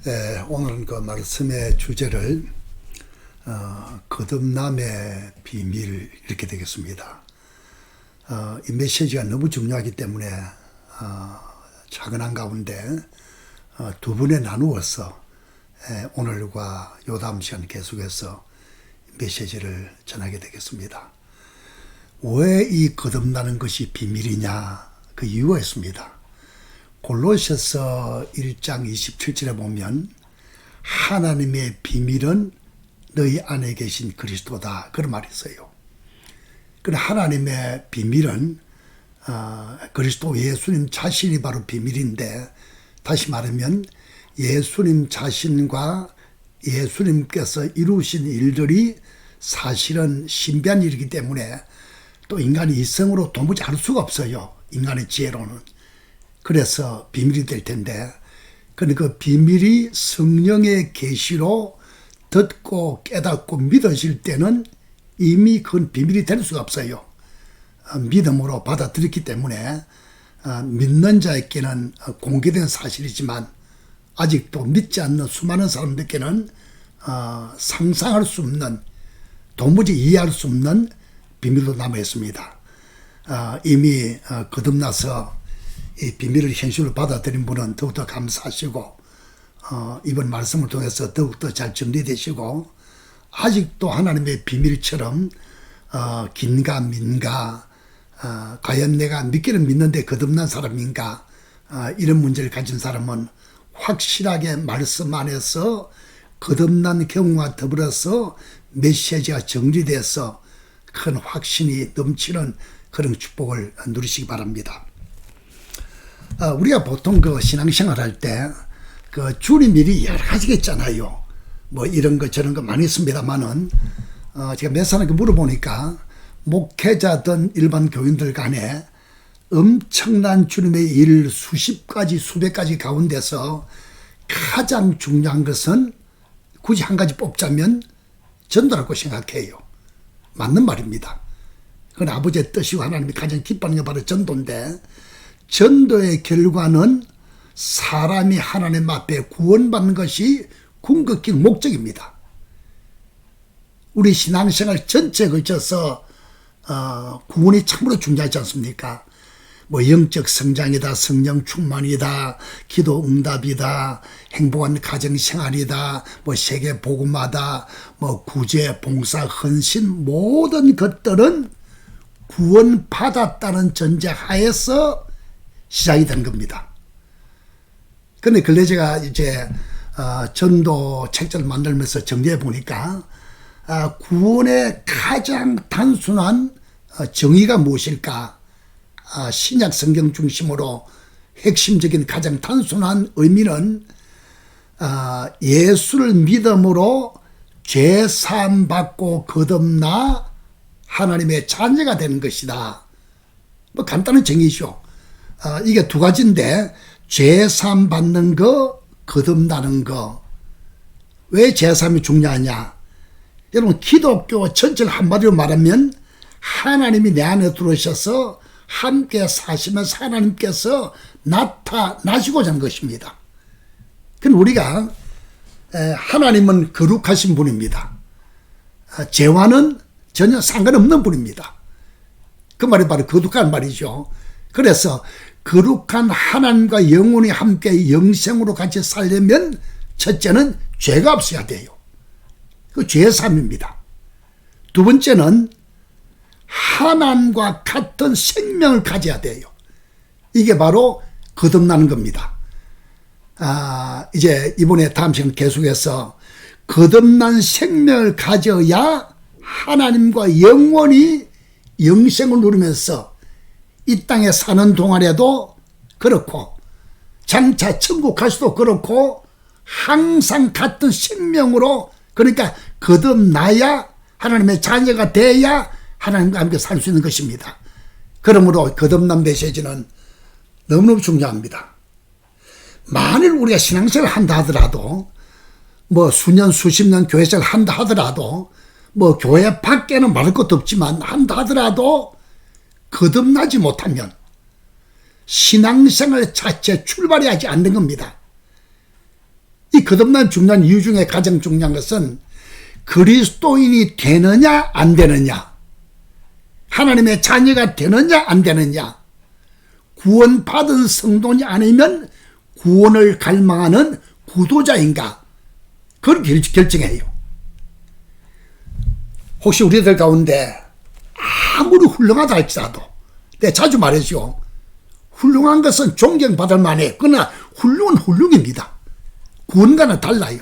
오늘은 그 말씀의 주제를 거듭남의 비밀 이렇게 되겠습니다. 이 메시지가 너무 중요하기 때문에 작은 한가운데 두 번에 나누어서 오늘과 요 다음 시간 계속해서 메시지를 전하게 되겠습니다. 왜 이 거듭나는 것이 비밀이냐? 그 이유가 있습니다. 골로새서 1장 27절에 보면 하나님의 비밀은 너희 안에 계신 그리스도다, 그런 말이 있어요. 그 하나님의 비밀은 그리스도 예수님 자신이 바로 비밀인데, 다시 말하면 예수님 자신과 예수님께서 이루신 일들이 사실은 신비한 일이기 때문에 또 인간이 이성으로 도무지 알 수가 없어요. 인간의 지혜로는. 그래서 비밀이 될 텐데, 그 비밀이 성령의 계시로 듣고 깨닫고 믿으실 때는 이미 그건 비밀이 될 수가 없어요. 믿음으로 받아들였기 때문에 믿는 자에게는 공개된 사실이지만 아직도 믿지 않는 수많은 사람들께는 상상할 수 없는, 도무지 이해할 수 없는 비밀로 남아 있습니다. 이미 거듭나서 이 비밀을 현실로 받아들인 분은 더욱더 감사하시고, 이번 말씀을 통해서 더욱더 잘 정리되시고, 아직도 하나님의 비밀처럼 긴가 민가, 과연 내가 믿기는 믿는데 거듭난 사람인가, 이런 문제를 가진 사람은 확실하게 말씀 안에서 거듭난 경우와 더불어서 메시지가 정리돼서 큰 확신이 넘치는 그런 축복을 누리시기 바랍니다. 우리가 보통 그 신앙생활 할 때 그 주님 일이 여러 가지가 있잖아요. 뭐 이런 거 저런 거 많이 있습니다만은, 제가 몇 사람께 물어보니까 목회자든 일반 교인들 간에 엄청난 주님의 일 수십 가지 수백 가지 가운데서 가장 중요한 것은 굳이 한 가지 뽑자면 전도라고 생각해요. 맞는 말입니다. 그건 아버지의 뜻이고 하나님이 가장 기뻐하는 게 바로 전도인데, 전도의 결과는 사람이 하나님 앞에 구원받는 것이 궁극적 목적입니다. 우리 신앙생활 전체에 걸쳐서 구원이 참으로 중요하지 않습니까? 뭐 영적 성장이다, 성령 충만이다, 기도 응답이다, 행복한 가정생활이다, 뭐 세계 복음화다, 뭐 구제, 봉사, 헌신, 모든 것들은 구원받았다는 전제하에서 시작이 된 겁니다. 근데 근래 제가 이제 전도 책자를 만들면서 정리해 보니까 구원의 가장 단순한 정의가 무엇일까? 신약 성경 중심으로 핵심적인 가장 단순한 의미는 예수를 믿음으로 죄 사함 받고 거듭나 하나님의 자녀가 되는 것이다. 뭐 간단한 정의죠. 이게 두 가지인데, 죄 사함 받는 거, 거듭나는 거. 왜 죄 사함이 중요하냐? 여러분, 기독교 전체를 한마디로 말하면 하나님이 내 안에 들어오셔서 함께 사시면서 하나님께서 나타나시고자 하는 것입니다. 그럼 우리가 하나님은 거룩하신 분입니다. 죄와는 전혀 상관없는 분입니다. 그 말이 바로 거룩한 말이죠. 그래서 거룩한 하나님과 영원히 함께 영생으로 같이 살려면 첫째는 죄가 없어야 돼요. 그 죄사함입니다. 두 번째는 하나님과 같은 생명을 가져야 돼요. 이게 바로 거듭나는 겁니다. 이제 이번에 다음 시간 계속해서 거듭난 생명을 가져야 하나님과 영원히 영생을 누리면서 이 땅에 사는 동안에도 그렇고, 장차 천국 갈 수도 그렇고, 항상 같은 생명으로, 그러니까 거듭나야 하나님의 자녀가 돼야 하나님과 함께 살 수 있는 것입니다. 그러므로 거듭난 메시지는 너무너무 중요합니다. 만일 우리가 신앙생활을 한다 하더라도, 뭐 수년 수십 년 교회생활을 한다 하더라도, 뭐 교회 밖에는 말할 것도 없지만 한다 하더라도 거듭나지 못하면 신앙생활 자체 출발이 하지 않는 겁니다. 이 거듭난 중요한 이유 중에 가장 중요한 것은 그리스도인이 되느냐 안 되느냐, 하나님의 자녀가 되느냐 안 되느냐, 구원받은 성도냐 아니면 구원을 갈망하는 구도자인가, 그걸 결정해요. 혹시 우리들 가운데 아무리 훌륭하다 할지라도, 내가 자주 말하죠, 훌륭한 것은 존경받을 만해. 그러나 훌륭은 훌륭입니다. 구원과는 달라요.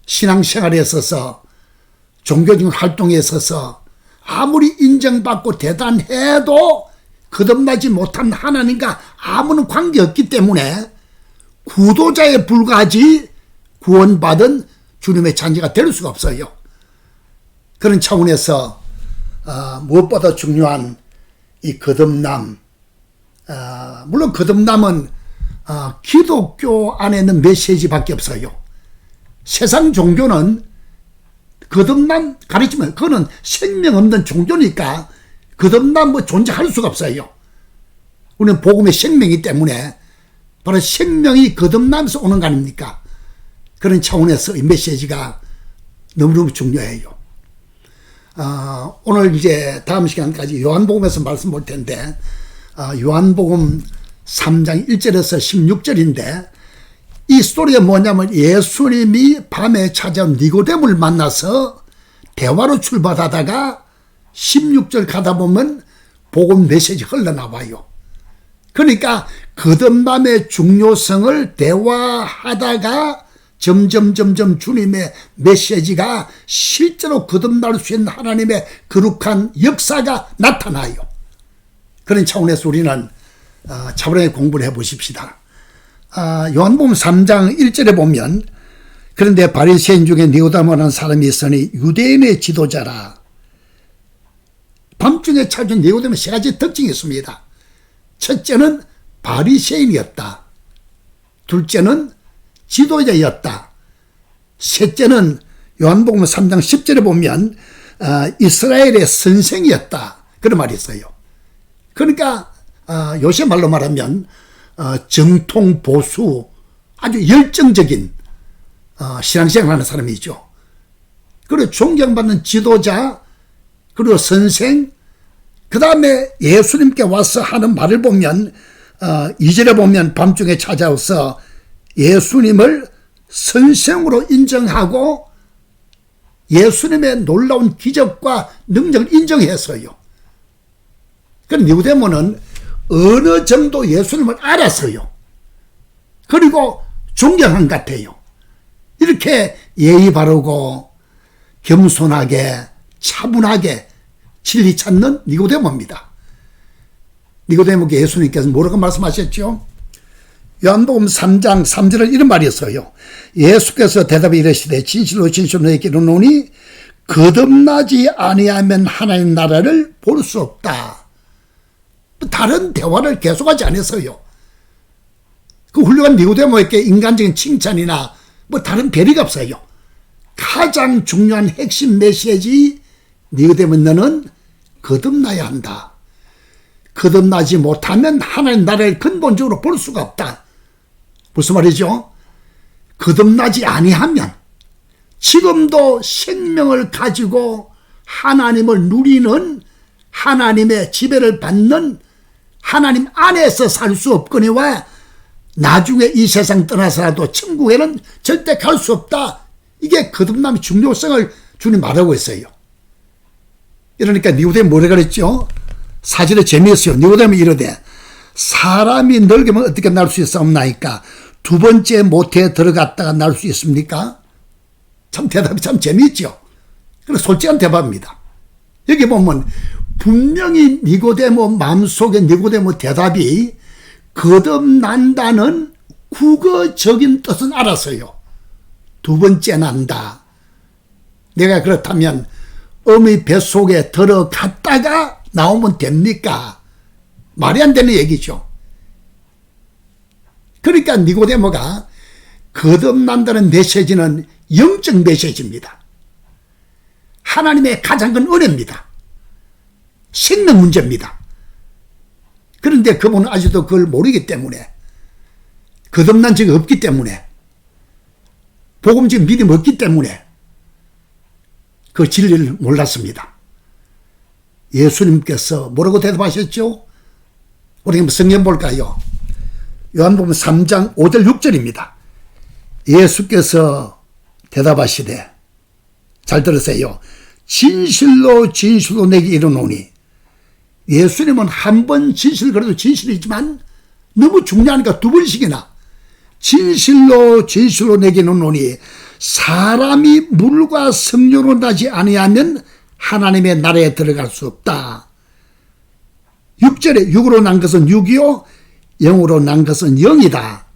신앙생활에 있어서, 종교적인 활동에 있어서 아무리 인정받고 대단해도 거듭나지 못한 하나님과 아무런 관계없기 때문에 구도자에 불과하지 구원받은 주님의 자녀가 될 수가 없어요. 그런 차원에서 무엇보다 중요한 이 거듭남, 물론 거듭남은 기독교 안에 있는 메시지밖에 없어요. 세상 종교는 거듭남 가르치면 그거는 생명 없는 종교니까 거듭남 뭐 존재할 수가 없어요. 우리는 복음의 생명이기 때문에 바로 생명이 거듭나면서 오는 거 아닙니까? 그런 차원에서 이 메시지가 너무너무 중요해요. 오늘 이제 다음 시간까지 요한복음에서 말씀 볼 텐데, 요한복음 3장 1절에서 16절인데, 이 스토리가 뭐냐면 예수님이 밤에 찾아온 니고데모를 만나서 대화로 출발하다가 16절 가다 보면 복음 메시지 흘러나와요. 그러니까 거듭남의 중요성을 대화하다가 점점 주님의 메시지가 실제로 거듭날 수 있는 하나님의 거룩한 역사가 나타나요. 그런 차원에서 우리는 차분하게 공부를 해보십시다. 요한복음 3장 1절에 보면, 그런데 바리새인 중에 니고데모라는 사람이 있으니 유대인의 지도자라. 밤중에 찾은 니고데모는 세 가지 특징이 있습니다. 첫째는 바리새인이었다. 둘째는 지도자였다. 셋째는 요한복음 3장 10절에 보면 이스라엘의 선생이었다. 그런 말이 있어요. 그러니까 요새 말로 말하면 정통 보수, 아주 열정적인 신앙생활하는 사람이죠. 그리고 존경받는 지도자, 그리고 선생, 그 다음에 예수님께 와서 하는 말을 보면 2절에 보면 밤중에 찾아와서 예수님을 선생으로 인정하고 예수님의 놀라운 기적과 능력을 인정했어요. 그럼 니고데모는 어느 정도 예수님을 알았어요. 그리고 존경한 것 같아요. 이렇게 예의 바르고 겸손하게 차분하게 진리 찾는 니고데모입니다. 니고데모에게 예수님께서 뭐라고 말씀하셨죠? 요한복음 3장 3절에 이런 말이 있어요. 예수께서 대답해 이르시되 진실로 진실로 너희에게 이르노니 거듭나지 아니하면 하나님 나라를 볼 수 없다. 다른 대화를 계속하지 않았어요. 그 훌륭한 니고데모에게 인간적인 칭찬이나 뭐 다른 배려가 없어요. 가장 중요한 핵심 메시지, 니고데모 너는 거듭나야 한다. 거듭나지 못하면 하나님 나라를 근본적으로 볼 수가 없다. 무슨 말이죠? 거듭나지 아니하면 지금도 생명을 가지고 하나님을 누리는, 하나님의 지배를 받는, 하나님 안에서 살 수 없거니와 나중에 이 세상 떠나서라도 천국에는 절대 갈 수 없다. 이게 거듭남의 중요성을 주님 말하고 있어요. 이러니까 니고데모 뭐라 그랬죠? 사실은 재미있어요. 니고데모 이르되 사람이 늙으면 어떻게 날 수 있사옵나이까? 두 번째 모태에 들어갔다가 날 수 있습니까? 참 대답이 참 재미있죠. 그래서 솔직한 대답입니다. 여기 보면 분명히 니고데모 마음속에 니고데모 대답이 거듭난다는 국어적인 뜻은 알았어요. 두 번째 난다. 내가 그렇다면 어머니 뱃속에 들어갔다가 나오면 됩니까? 말이 안 되는 얘기죠. 그러니까 니고데모가 거듭난다는 메시지는 영적 메시지입니다. 하나님의 가장 큰 은혜입니다. 생명 문제입니다. 그런데 그분은 아직도 그걸 모르기 때문에, 거듭난 적이 없기 때문에 복음 지금 믿음 없기 때문에 그 진리를 몰랐습니다. 예수님께서 뭐라고 대답하셨죠? 우리 한번 성경 볼까요? 요한복음 3장 5절 6절입니다. 예수께서 대답하시되, 잘 들으세요. 진실로 진실로 내게 이르노니. 예수님은 한 번 진실, 그래도 진실이지만 너무 중요하니까 두 번씩이나 진실로 진실로 내게 이르노니 사람이 물과 성령으로 나지 아니하면 하나님의 나라에 들어갈 수 없다. 6절에 육으로 난 것은 육이요 영으로 난 것은 영이다.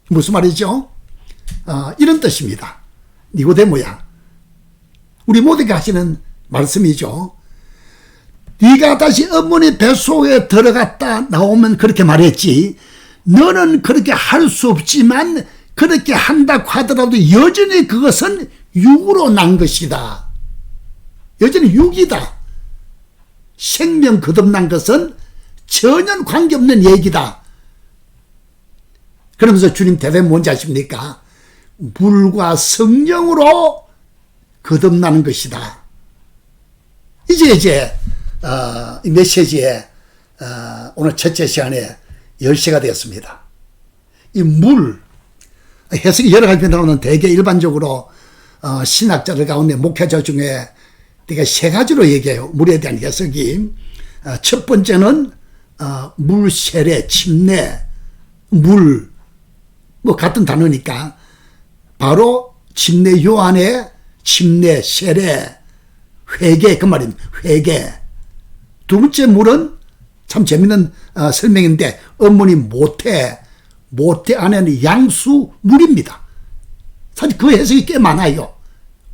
무슨 말이죠? 이런 뜻입니다. 니고데모야, 우리 모두가 하시는 말씀이죠. 네가 다시 어머니 뱃속에 들어갔다 나오면 그렇게 말했지, 너는 그렇게 할 수 없지만 그렇게 한다고 하더라도 여전히 그것은 육으로 난 것이다. 여전히 육이다. 생명 거듭난 것은 전혀 관계없는 얘기다. 그러면서 주님 대답이 뭔지 아십니까? 물과 성령으로 거듭나는 것이다. 이제 이 메시지에 오늘 첫째 시간에 열쇠가 되었습니다. 이 물, 해석이 여러 가지 나오는 대개 일반적으로 신학자들 가운데 목회자 중에 내가 세 가지로 얘기해요. 물에 대한 해석이. 첫 번째는 물, 세례, 침례, 물, 뭐 같은 단어니까 바로 침례 요한의 침례, 세례, 회개, 그 말입니다. 회개. 두 번째 물은 참 재밌는 설명인데, 어머니 모태 안에는 양수 물입니다. 사실 그 해석이 꽤 많아요.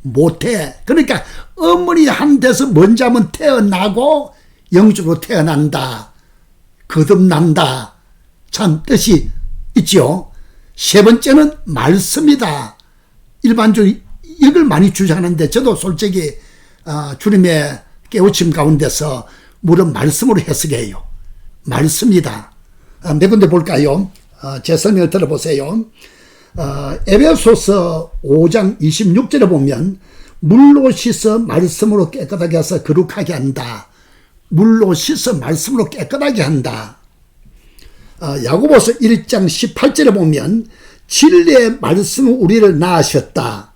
모태. 그러니까 어머니 한 데서 먼저 한번 태어나고 영적으로 태어난다. 거듭난다. 참 뜻이 있죠. 세 번째는 말씀이다. 일반적으로 이걸 많이 주장하는데 저도 솔직히 주님의 깨우침 가운데서 물은 말씀으로 해석해요. 말씀이다. 몇 군데 볼까요? 제 설명을 들어보세요. 에베소서 5장 26절에 보면 물로 씻어 말씀으로 깨끗하게 해서 거룩하게 한다. 물로 씻어 말씀으로 깨끗하게 한다. 야고보서 1장 18절에 보면 진리의 말씀은 우리를 낳으셨다.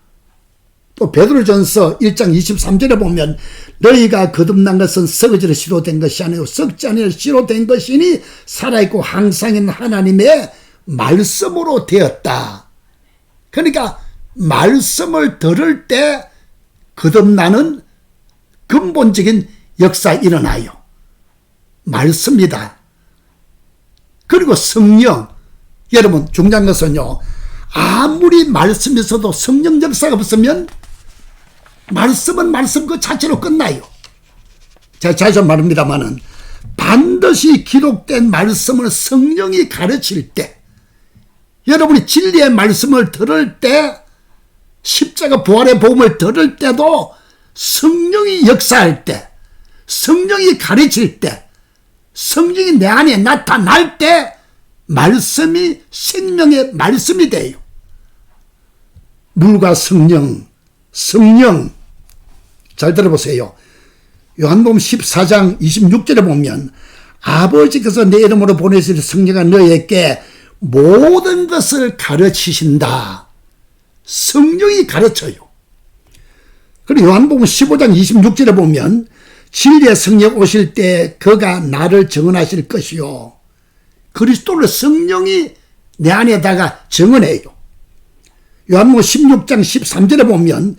또 베드로전서 1장 23절에 보면 너희가 거듭난 것은 썩어지려 씨로 된 것이 아니고 썩지 아니라 씨로 된 것이니 살아있고 항상 있는 하나님의 말씀으로 되었다. 그러니까 말씀을 들을 때 거듭나는 근본적인 역사 일어나요. 말씀이다. 그리고 성령. 여러분 중요한 것은요, 아무리 말씀이 있어도 성령 역사가 없으면 말씀은 말씀 그 자체로 끝나요. 제가 자주 말합니다마는 반드시 기록된 말씀을 성령이 가르칠 때, 여러분이 진리의 말씀을 들을 때, 십자가 부활의 복음을 들을 때도 성령이 역사할 때, 성령이 가르칠 때, 성령이 내 안에 나타날 때 말씀이 생명의 말씀이 돼요. 물과 성령. 잘 들어보세요. 요한복음 14장 26절에 보면 아버지께서 내 이름으로 보내실 성령가 너에게 모든 것을 가르치신다. 성령이 가르쳐요. 그리고 요한복음 15장 26절에 보면 진리의 성령 오실 때 그가 나를 증언하실 것이요. 그리스도를 성령이 내 안에다가 증언해요. 요한복음 16장 13절에 보면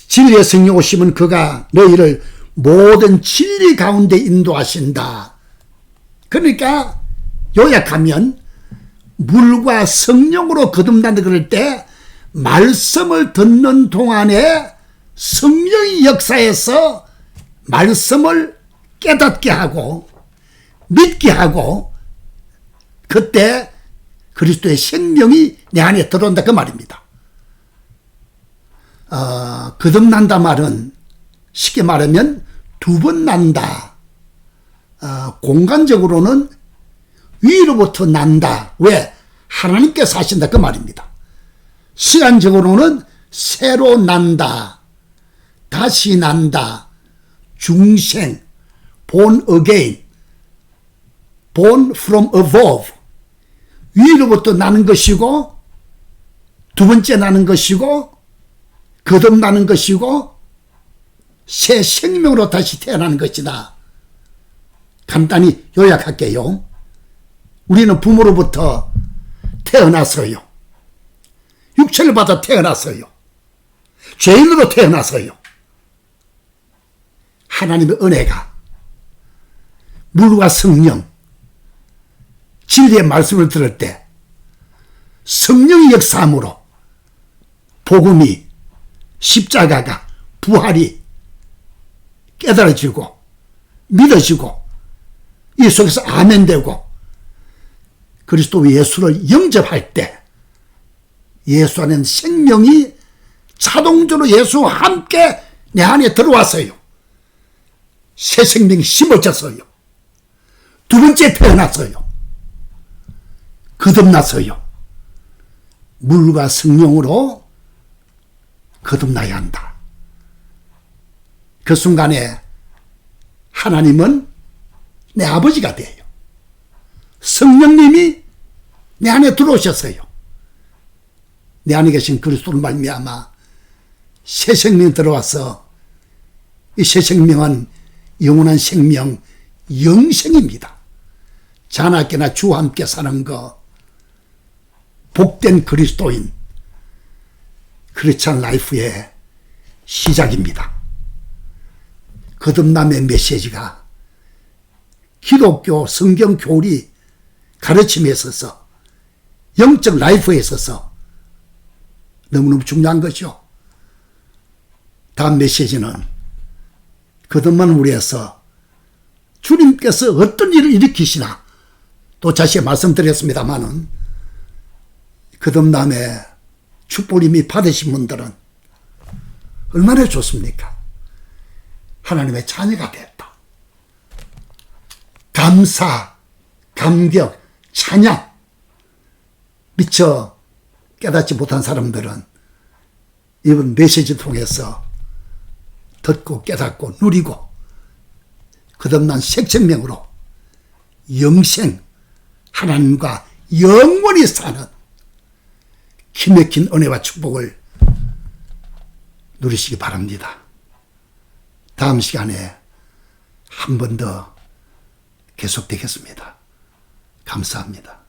진리의 성령 오시면 그가 너희를 모든 진리 가운데 인도하신다. 그러니까 요약하면 물과 성령으로 거듭난다 그럴 때 말씀을 듣는 동안에 성령이 역사해서 말씀을 깨닫게 하고 믿게 하고 그때 그리스도의 생명이 내 안에 들어온다 그 말입니다. 거듭난다 말은 쉽게 말하면 두 번 난다. 공간적으로는 위로부터 난다. 왜? 하나님께서 하신다 그 말입니다. 시간적으로는 새로 난다, 다시 난다, 중생, born again, born from above, 위로부터 나는 것이고, 두 번째 나는 것이고, 거듭나는 것이고, 새 생명으로 다시 태어나는 것이다. 간단히 요약할게요. 우리는 부모로부터 태어났어요. 육체를 받아 태어났어요. 죄인으로 태어났어요. 하나님의 은혜가 물과 성령, 진리의 말씀을 들을 때 성령의 역사함으로 복음이, 십자가가, 부활이 깨달아지고 믿어지고 이 속에서 아멘되고 그리스도 예수를 영접할 때 예수 안에는 생명이 자동적으로 예수와 함께 내 안에 들어왔어요. 새 생명이 심어졌어요. 두 번째 태어났어요. 거듭났어요. 물과 성령으로 거듭나야 한다. 그 순간에 하나님은 내 아버지가 돼요. 성령님이 내 안에 들어오셨어요. 내 안에 계신 그리스도를 말미암아 새 생명이 들어와서 이 새 생명은 영원한 생명, 영생입니다. 자나깨나 주와 함께 사는 거, 복된 그리스도인, 크리스찬 라이프의 시작입니다. 거듭남의 메시지가 기독교 성경 교리 가르침에 있어서 영적 라이프에 있어서 너무너무 중요한 것이요. 다음 메시지는 거듭난 우리에서 주님께서 어떤 일을 일으키시나 또 다시 말씀드렸습니다마는 거듭남의 축복을 이미 받으신 분들은 얼마나 좋습니까? 하나님의 자녀가 됐다. 감사, 감격, 찬양. 미처 깨닫지 못한 사람들은 이번 메시지 통해서 듣고 깨닫고 누리고 거듭난 새 생명으로 영생, 하나님과 영원히 사는 기맥힌 은혜와 축복을 누리시기 바랍니다. 다음 시간에 한 번 더 계속되겠습니다. 감사합니다.